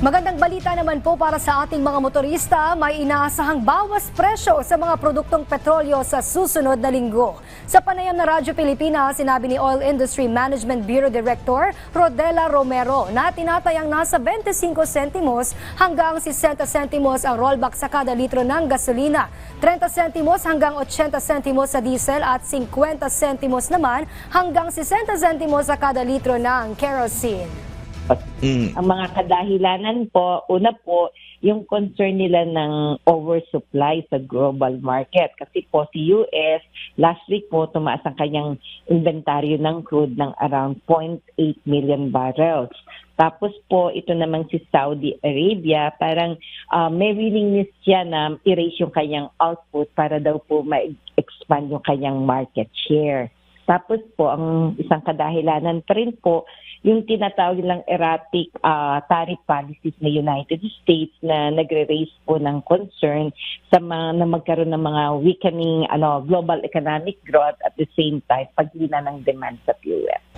Magandang balita naman po para sa ating mga motorista, may inaasahang bawas presyo sa mga produktong petrolyo sa susunod na linggo. Sa panayam na Radyo Pilipinas, sinabi ni Oil Industry Management Bureau Director Rodela Romero na tinatayang nasa 25 sentimos hanggang 60 sentimos ang rollback sa kada litro ng gasolina, 30 sentimos hanggang 80 sentimos sa diesel at 50 sentimos naman hanggang 60 sentimos sa kada litro ng kerosene. Ang mga kadahilanan po, una po, yung concern nila ng oversupply sa global market. Kasi po si US, last week po, tumaas ang kanyang inventaryo ng crude ng around 0.8 million barrels. Tapos po, ito naman si Saudi Arabia, parang may willingness siya na i-raise yung kanyang output para daw po ma-expand yung kanyang market share. Tapos po, ang isang kadahilanan pa rin po, yung tinatawag nilang erratic tariff policies ng United States na nagre-raise po ng concern sa mga na magkaroon ng mga weakening global economic growth at the same time paghina ng demand sa fuel.